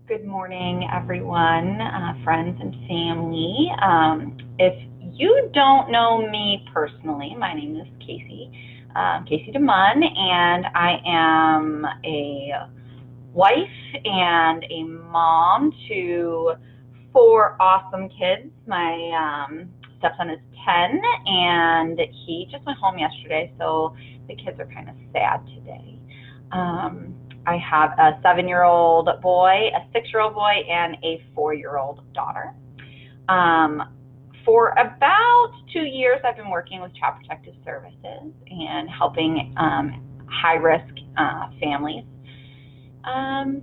Good morning, everyone, friends and family. If you don't know me personally, my name is Casey DeMunn, and I am a wife and a mom to four awesome kids. My stepson is 10, and he just went home yesterday, so the kids are kind of sad today. Um, I have a 7-year-old boy, a 6-year-old boy, and a 4-year-old daughter. Um, for about 2 years, I've been working with Child Protective Services and helping high-risk families. And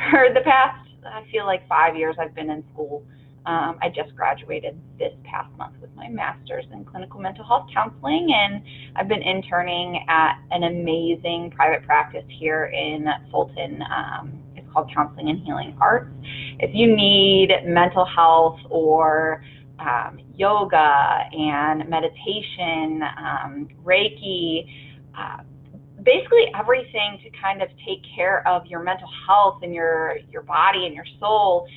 for the past, I feel like 5 years, I've been in school. I just graduated this past month with my master's in clinical mental health counseling, and I've been interning at an amazing private practice here in Fulton. It's called Counseling and Healing Arts. If you need mental health or yoga and meditation, Reiki, basically everything to kind of take care of your mental health and your body and your soul,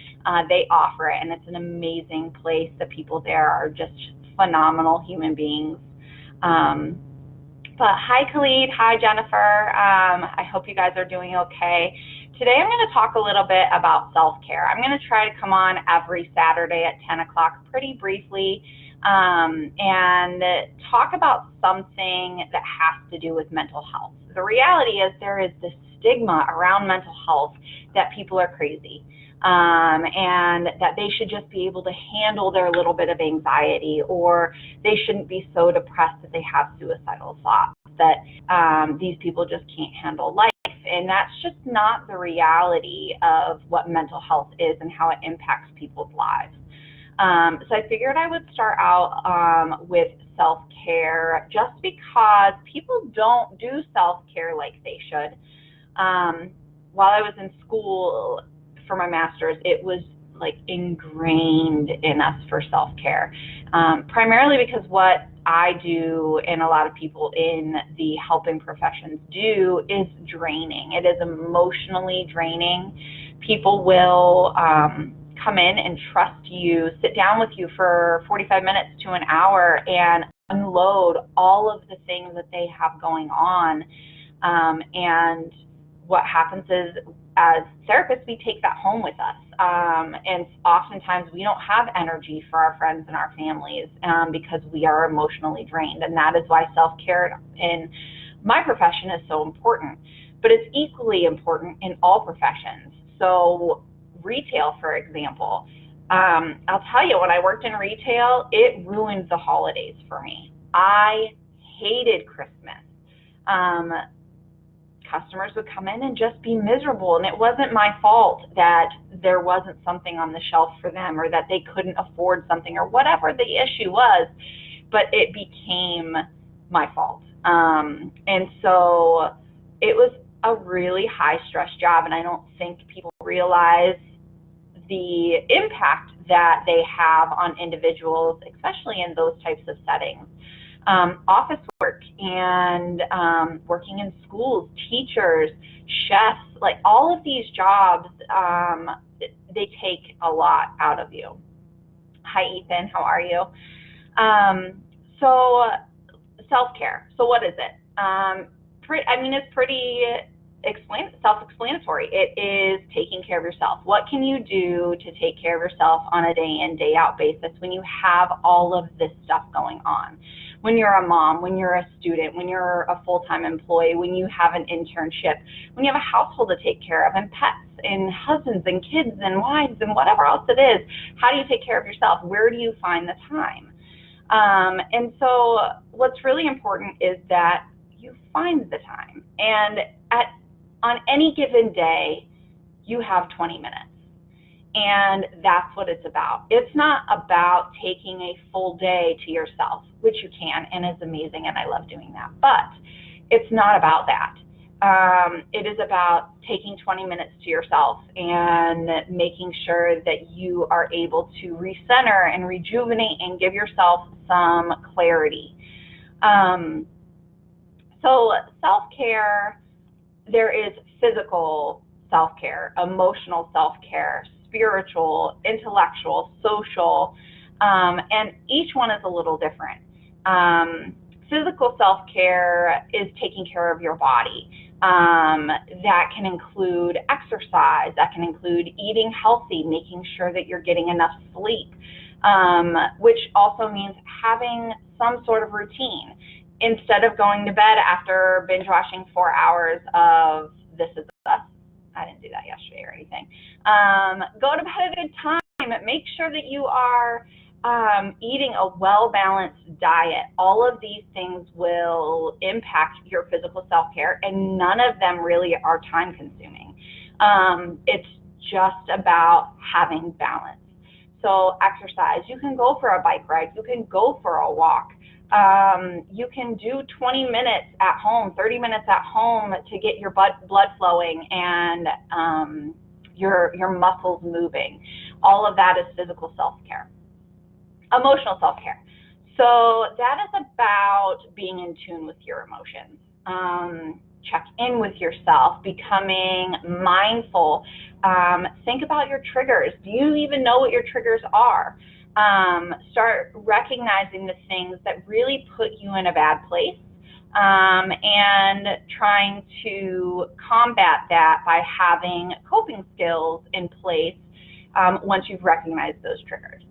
they offer it, and it's an amazing place. The people there are just phenomenal human beings. But hi, Khalid. Hi, Jennifer. I hope you guys are doing okay. Today I'm going to talk a little bit about self-care. I'm going to try to come on every Saturday at 10 o'clock pretty briefly and talk about something that has to do with mental health. The reality is there is this stigma around mental health that people are crazy. And that they should just be able to handle their little bit of anxiety, or they shouldn't be so depressed that they have suicidal thoughts, that these people just can't handle life. And that's just not the reality of what mental health is and how it impacts people's lives. So I figured I would start out with self-care, just because people don't do self-care like they should. While I was in school for my master's, it was like ingrained in us for self-care, primarily because what I do and a lot of people in the helping professions do is draining. It is emotionally draining. People will come in and trust you, sit down with you for 45 minutes to an hour and unload all of the things that they have going on. And what happens is, as therapists, we take that home with us. And oftentimes we don't have energy for our friends and our families because we are emotionally drained. And that is why self-care in my profession is so important. But it's equally important in all professions. So retail, for example, I'll tell you, when I worked in retail, it ruined the holidays for me. I hated Christmas. Customers would come in and just be miserable, and it wasn't my fault that there wasn't something on the shelf for them, or that they couldn't afford something, or whatever the issue was, but it became my fault. And so it was a really high stress job, and I don't think people realize the impact that they have on individuals, especially in those types of settings. Office work and working in schools, teachers, chefs, like all of these jobs, they take a lot out of you. Hi, Ethan, how are you? So self-care, so what is it? It's pretty self-explanatory. It is taking care of yourself. What can you do to take care of yourself on a day in, day out basis when you have all of this stuff going on? When you're a mom, when you're a student, when you're a full-time employee, when you have an internship, when you have a household to take care of, and pets, and husbands, and kids, and wives, and whatever else it is, how do you take care of yourself? Where do you find the time? And so what's really important is that you find the time. And on any given day, you have 20 minutes. And that's what it's about. It's not about taking a full day to yourself, which you can, and is amazing, and I love doing that. But it's not about that. It is about taking 20 minutes to yourself and making sure that you are able to recenter and rejuvenate and give yourself some clarity. So self-care, there is physical self-care, emotional self-care, spiritual, intellectual, social, and each one is a little different. Physical self-care is taking care of your body. That can include exercise, that can include eating healthy, making sure that you're getting enough sleep, which also means having some sort of routine. Instead of going to bed after binge watching 4 hours of This Is Us, I didn't do that yesterday or anything, go to bed at a good time. Make sure that you are eating a well-balanced diet. All of these things will impact your physical self-care, and none of them really are time-consuming. It's just about having balance. So exercise, you can go for a bike ride, you can go for a walk. You can do 20 minutes at home, 30 minutes at home to get your blood flowing and your muscles moving. All of that is physical self-care. Emotional self-care. So that is about being in tune with your emotions. Check in with yourself, becoming mindful. Think about your triggers. Do you even know what your triggers are? Start recognizing the things that really put you in a bad place, and trying to combat that by having coping skills in place once you've recognized those triggers.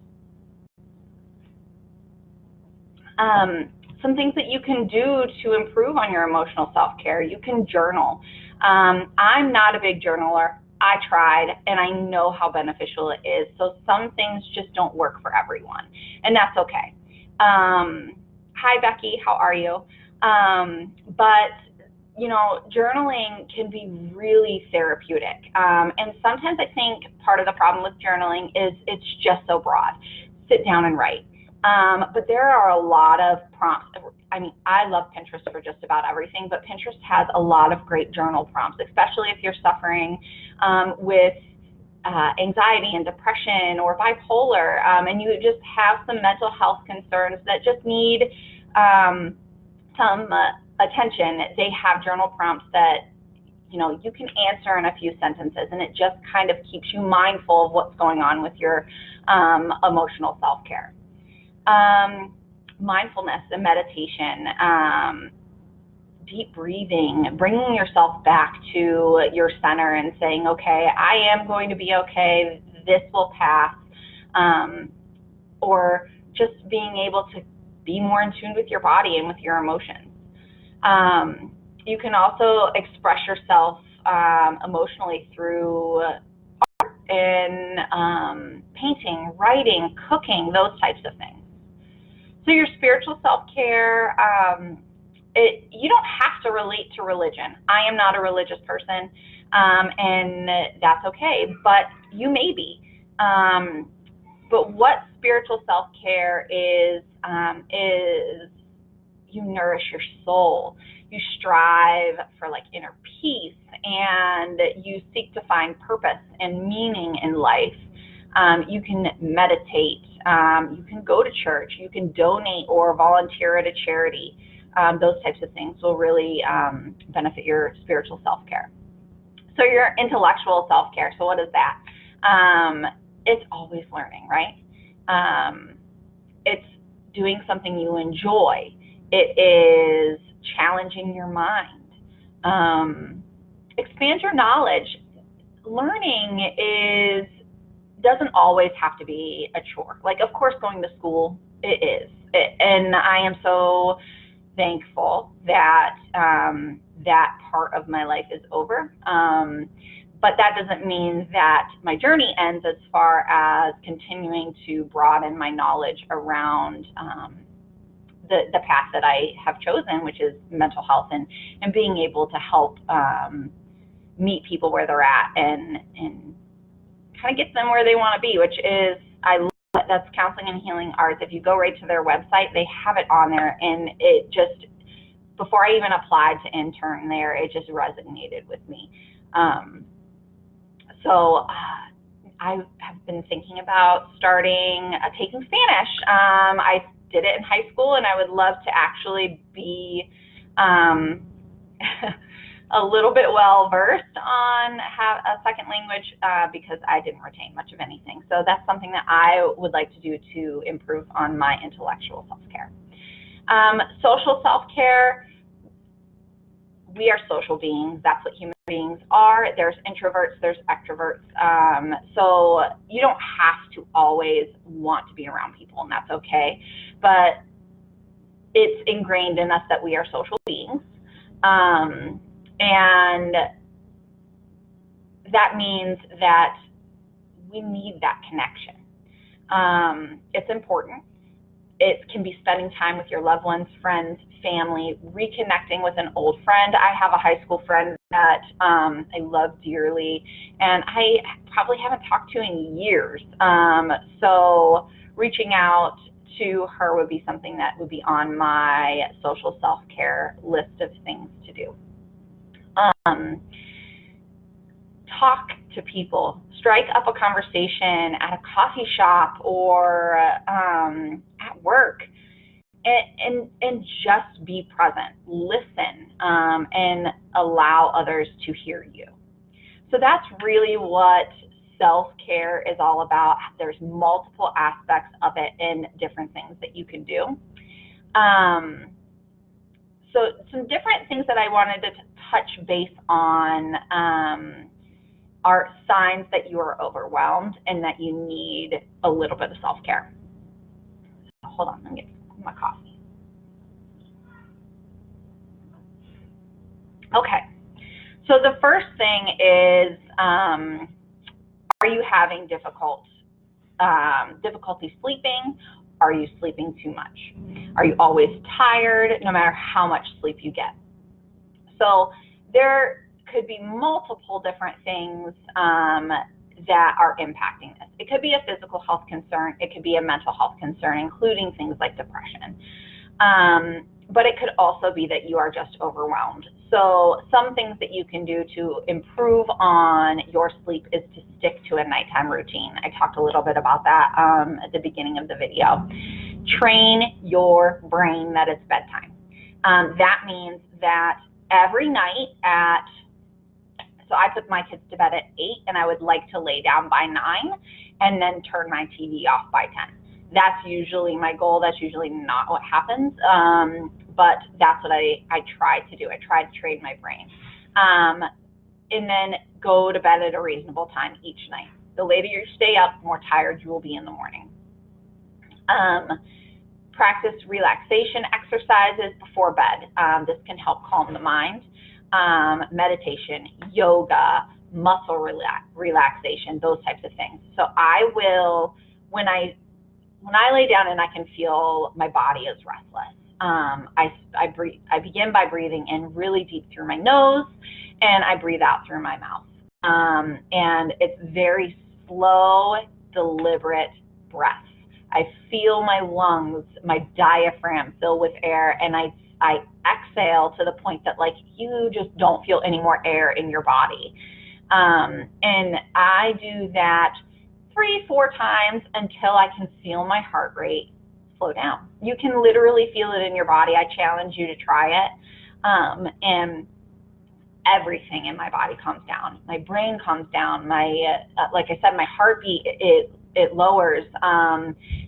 Some things that you can do to improve on your emotional self-care. You can journal. I'm not a big journaler. I tried, and I know how beneficial it is. So some things just don't work for everyone, and that's okay. Hi, Becky. How are you? But you know, journaling can be really therapeutic. And sometimes I think part of the problem with journaling is it's just so broad. Sit down and write. But there are a lot of prompts. I mean, I love Pinterest for just about everything, but Pinterest has a lot of great journal prompts, especially if you're suffering with anxiety and depression or bipolar, and you just have some mental health concerns that just need some attention. They have journal prompts that you can answer in a few sentences, and it just kind of keeps you mindful of what's going on with your emotional self-care. Mindfulness and meditation, deep breathing, bringing yourself back to your center and saying, okay, I am going to be okay, this will pass, or just being able to be more in tune with your body and with your emotions. You can also express yourself emotionally through art and painting, writing, cooking, those types of things. So your spiritual self-care, you don't have to relate to religion. I am not a religious person, and that's okay, but you may be. But what spiritual self-care is you nourish your soul. You strive for inner peace, and you seek to find purpose and meaning in life. You can meditate. You can go to church. You can donate or volunteer at a charity. Those types of things will really benefit your spiritual self-care. So your intellectual self-care, so what is that? It's always learning, right? It's doing something you enjoy. It is challenging your mind. Expand your knowledge. Learning doesn't always have to be a chore. Of course, going to school, it is. And I am so thankful that that part of my life is over. But that doesn't mean that my journey ends as far as continuing to broaden my knowledge around the path that I have chosen, which is mental health, and being able to help meet people where they're at and kind of get them where they want to be, which is, that's Counseling and Healing Arts. If you go right to their website, they have it on there, and it just, before I even applied to intern there, it just resonated with me. So I have been thinking about taking Spanish. I did it in high school, and I would love to actually be a little bit well versed on a second language because I didn't retain much of anything. So that's something that I would like to do to improve on my intellectual self-care. Social self-care, we are social beings. That's what human beings are. There's introverts, there's extroverts. So you don't have to always want to be around people, and that's okay. But it's ingrained in us that we are social beings. And that means that we need that connection. It's important. It can be spending time with your loved ones, friends, family, reconnecting with an old friend. I have a high school friend that I love dearly, and I probably haven't talked to in years. So reaching out to her would be something that would be on my social self-care list of things to do. Talk to people, strike up a conversation at a coffee shop or at work, and just be present, listen, and allow others to hear you. So that's really what self-care is all about. There's multiple aspects of it and different things that you can do. So some different things that I wanted to touch base on are signs that you are overwhelmed and that you need a little bit of self-care. Hold on, let me get my coffee. Okay, so the first thing is, are you having difficulty sleeping? Are you sleeping too much? Are you always tired, no matter how much sleep you get? So there could be multiple different things that are impacting this. It could be a physical health concern. It could be a mental health concern, including things like depression. But it could also be that you are just overwhelmed. So some things that you can do to improve on your sleep is to stick to a nighttime routine. I talked a little bit about that at the beginning of the video. Train your brain that it's bedtime. That means that every night so I put my kids to bed at 8, and I would like to lay down by 9 and then turn my TV off by 10. That's usually my goal. That's usually not what happens, but that's what I try to do. I try to train my brain. And then go to bed at a reasonable time each night. The later you stay up, the more tired you will be in the morning. Practice relaxation exercises before bed. This can help calm the mind. Meditation, yoga, muscle relaxation, those types of things. So I will, when I lay down and I can feel my body is restless, I begin by breathing in really deep through my nose, and I breathe out through my mouth. And it's very slow, deliberate breath. I feel my lungs, my diaphragm fill with air, and I exhale to the point that like you just don't feel any more air in your body. And I do that 3-4 times until I can feel my heart rate slow down. You can literally feel it in your body. I challenge you to try it. And everything in my body calms down. My brain calms down. My, like I said, my heartbeat, it lowers.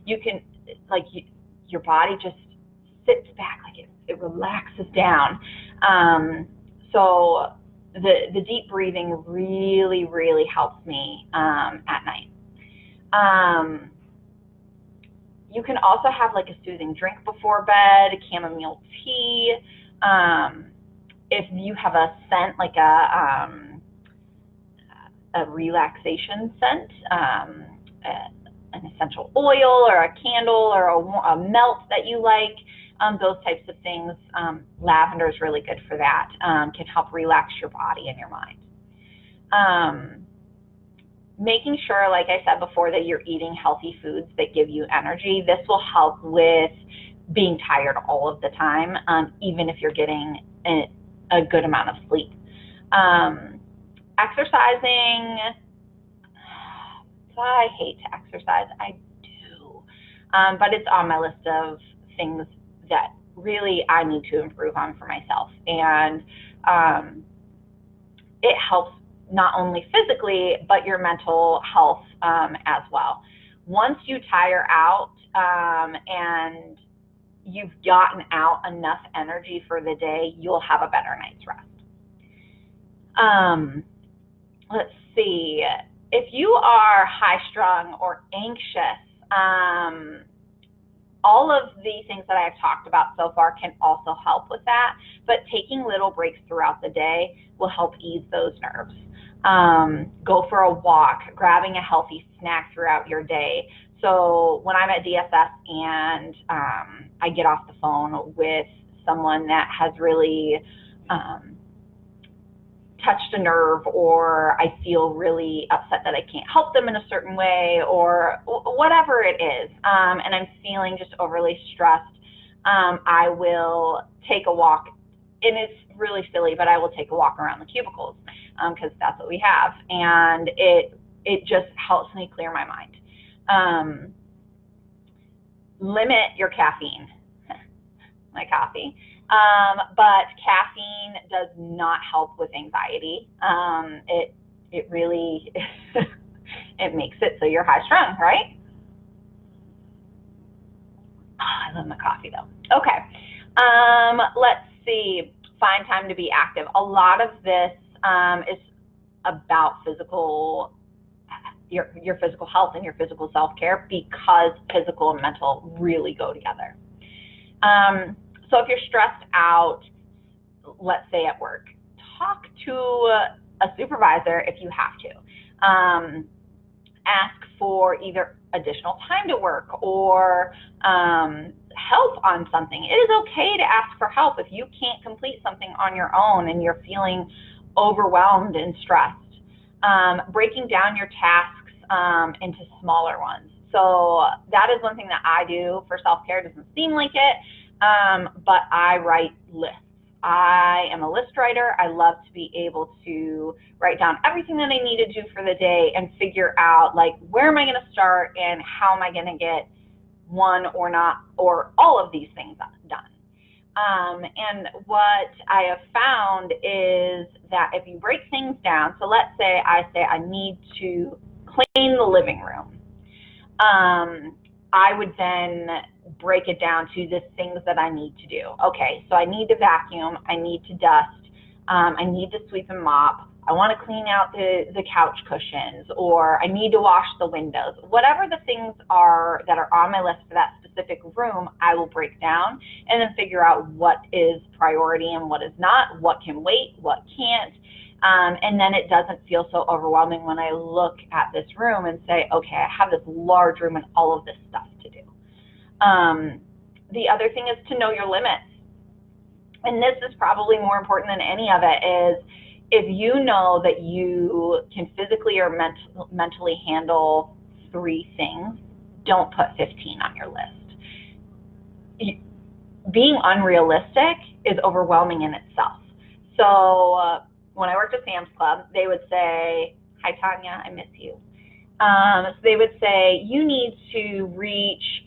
You can, like, your body just sits back, like it relaxes down. So the deep breathing really, really helps me at night. You can also have like a soothing drink before bed, chamomile tea. If you have a scent, like a relaxation scent, an essential oil or a candle or a melt that you like, those types of things. Lavender is really good for that. Can help relax your body and your mind. Making sure, like I said before, that you're eating healthy foods that give you energy. This will help with being tired all of the time, even if you're getting a good amount of sleep. Exercising, I hate to exercise, I do, but it's on my list of things that really I need to improve on for myself. And it helps not only physically, but your mental health as well. Once you tire out and you've gotten out enough energy for the day, you'll have a better night's rest. Let's see. If you are high strung or anxious, all of the things that I've talked about so far can also help with that, but taking little breaks throughout the day will help ease those nerves. Go for a walk, grabbing a healthy snack throughout your day. So when I'm at DSS and I get off the phone with someone that has really touched a nerve, or I feel really upset that I can't help them in a certain way, or whatever it is, and I'm feeling just overly stressed, I will take a walk. And it's really silly, but I will take a walk around the cubicles because that's what we have, and it just helps me clear my mind. Limit your caffeine. My coffee. But caffeine does not help with anxiety. It really, it makes it so you're high strung, right? Oh, I love my coffee though. Okay. Let's see. Find time to be active. A lot of this is about your physical health and your physical self-care, because physical and mental really go together. So if you're stressed out, let's say at work, talk to a supervisor if you have to. Ask for either additional time to work or help on something. It is okay to ask for help if you can't complete something on your own and you're feeling overwhelmed and stressed. Breaking down your tasks into smaller ones. So that is one thing that I do for self-care. It doesn't seem like it, but I write lists. I am a list writer. I love to be able to write down everything that I need to do for the day and figure out, like, where am I going to start and how am I going to get one or not or all of these things done. And what I have found is that if you break things down, so let's say I need to clean the living room. I would then break it down to the things that I need to do. Okay, so I need to vacuum, I need to dust, I need to sweep and mop, I want to clean out the couch cushions, or I need to wash the windows. Whatever the things are that are on my list for that specific room, I will break down and then figure out what is priority and what is not, what can wait, what can't. And then it doesn't feel so overwhelming when I look at this room and say, okay, I have this large room and all of this stuff to do. The other thing is to know your limits. And this is probably more important than any of it, is if you know that you can physically or mentally handle 3 things, don't put 15 on your list. Being unrealistic is overwhelming in itself. So when I worked at Sam's Club, they would say, hi, Tanya, I miss you. So they would say, you need to reach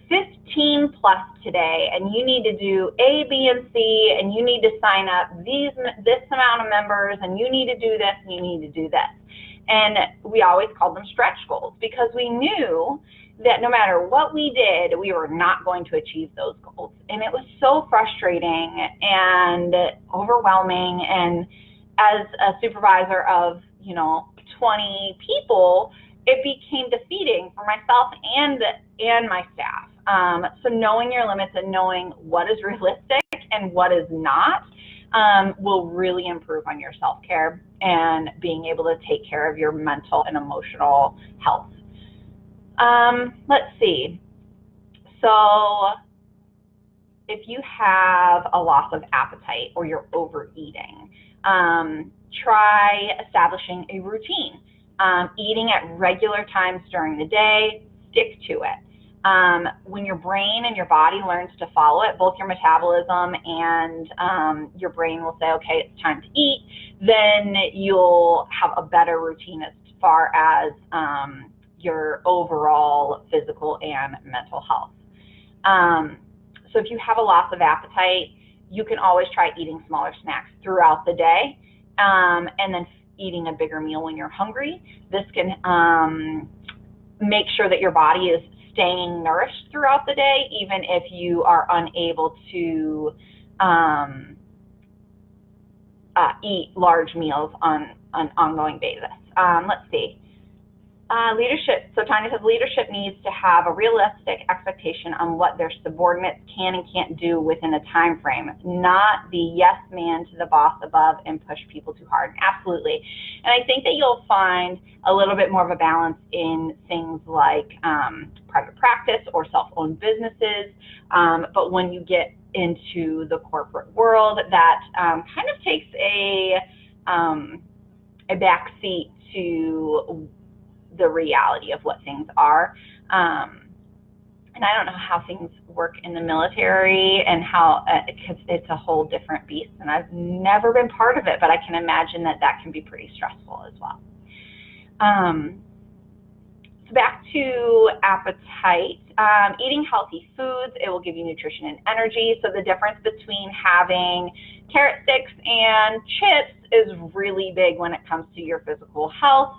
15 plus today, and you need to do A, B, and C, and you need to sign up this amount of members, and you need to do this, and you need to do this. And we always called them stretch goals, because we knew that no matter what we did, we were not going to achieve those goals. And it was so frustrating and overwhelming. And as a supervisor of, 20 people, it became defeating for myself and my staff. So knowing your limits and knowing what is realistic and what is not will really improve on your self-care and being able to take care of your mental and emotional health. Let's see. So if you have a loss of appetite or you're overeating, try establishing a routine. Eating at regular times during the day, stick to it. When your brain and your body learns to follow it, both your metabolism and your brain will say, okay, it's time to eat, then you'll have a better routine as far as your overall physical and mental health. So if you have a loss of appetite, you can always try eating smaller snacks throughout the day. and then eating a bigger meal when you're hungry. This can make sure that your body is staying nourished throughout the day, even if you are unable to eat large meals on an ongoing basis. Let's see. Leadership. So Tanya says leadership needs to have a realistic expectation on what their subordinates can and can't do within a time frame, not the yes man to the boss above and push people too hard. Absolutely. And I think that you'll find a little bit more of a balance in things like private practice or self-owned businesses. But when you get into the corporate world, that kind of takes a back seat to the reality of what things are. And I don't know how things work in the military and how, because it's a whole different beast, and I've never been part of it, but I can imagine that that can be pretty stressful as well. So back to appetite. Eating healthy foods, it will give you nutrition and energy. So the difference between having carrot sticks and chips is really big when it comes to your physical health.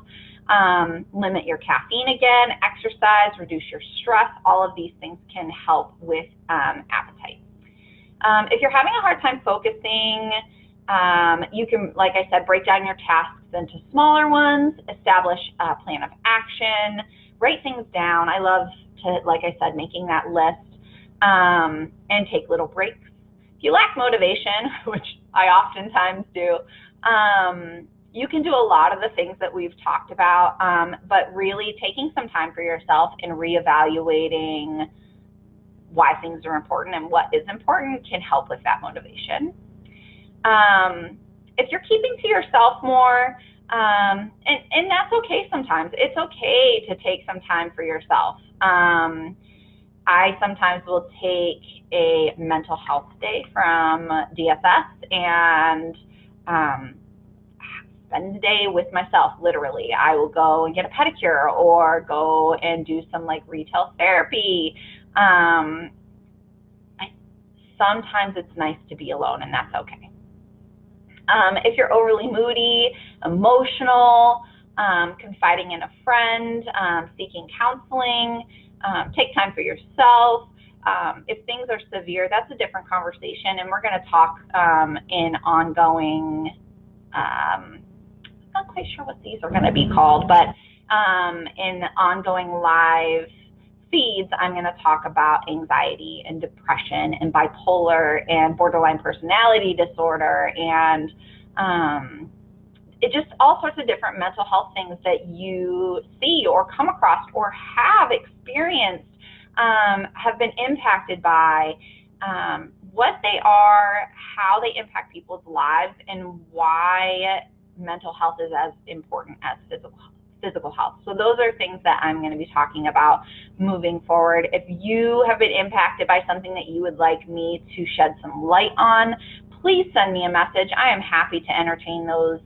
Limit your caffeine again, exercise, reduce your stress. All of these things can help with appetite. If you're having a hard time focusing, you can, like I said, break down your tasks into smaller ones, establish a plan of action, write things down. I love to, like I said, making that list, and take little breaks. If you lack motivation, which I oftentimes do, you can do a lot of the things that we've talked about, but really taking some time for yourself and reevaluating why things are important and what is important can help with that motivation. If you're keeping to yourself more, and that's okay sometimes. It's okay to take some time for yourself. I sometimes will take a mental health day from DSS and spend the day with myself, literally. I will go and get a pedicure or go and do some like retail therapy. Sometimes it's nice to be alone, and that's okay. If you're overly moody, emotional, confiding in a friend, seeking counseling, take time for yourself. If things are severe, that's a different conversation, and we're going to talk in ongoing, I'm not quite sure what these are going to be called, but in ongoing live feeds, I'm going to talk about anxiety and depression and bipolar and borderline personality disorder and it just all sorts of different mental health things that you see or come across or have experienced, have been impacted by, what they are, how they impact people's lives, and why mental health is as important as physical health. So those are things that I'm going to be talking about moving forward. If you have been impacted by something that you would like me to shed some light on, please send me a message. I am happy to entertain those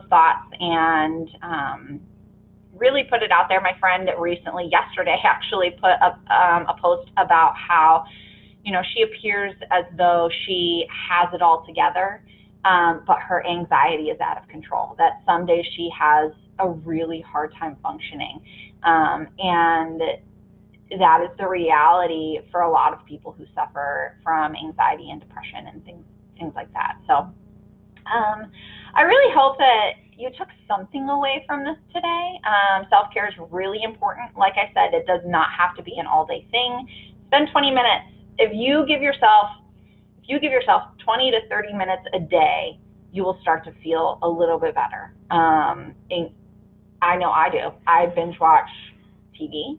thoughts and really put it out there. My friend recently, yesterday, actually put up a post about how, you know, she appears as though she has it all together, but her anxiety is out of control, that some days she has a really hard time functioning. And that is the reality for a lot of people who suffer from anxiety and depression and things like that. So I really hope that you took something away from this today. Self-care is really important. Like I said, it does not have to be an all-day thing. Spend 20 minutes. If you give yourself 20 to 30 minutes a day, you will start to feel a little bit better. I know I do. I binge watch TV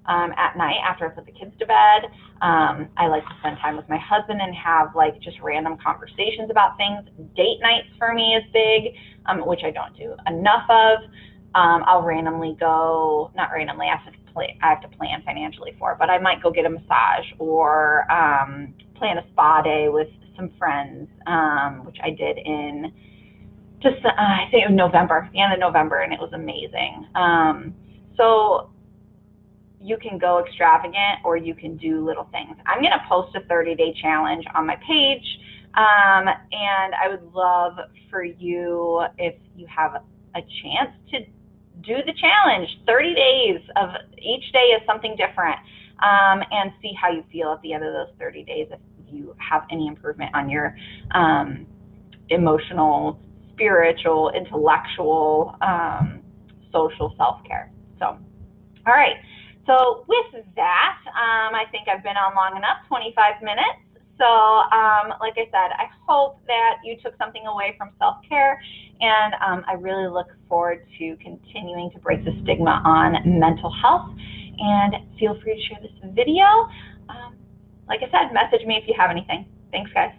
at night after I put the kids to bed. I like to spend time with my husband and have like just random conversations about things. Date nights for me is big, which I don't do enough of. I'll randomly go, not randomly, I have to plan financially for it, but I might go get a massage or plan a spa day with some friends, which I did in just, I think it was November, the end of November, and it was amazing. So you can go extravagant or you can do little things. I'm going to post a 30-day challenge on my page And I would love for you, if you have a chance, to do the challenge. 30 days of each day is something different, and see how you feel at the end of those 30 days, if you have any improvement on your emotional, spiritual, intellectual, social self-care. So, all right. So with that, I think I've been on long enough, 25 minutes. So like I said, I hope that you took something away from self-care, and I really look forward to continuing to break the stigma on mental health. And feel free to share this video. Like I said, message me if you have anything. Thanks, guys.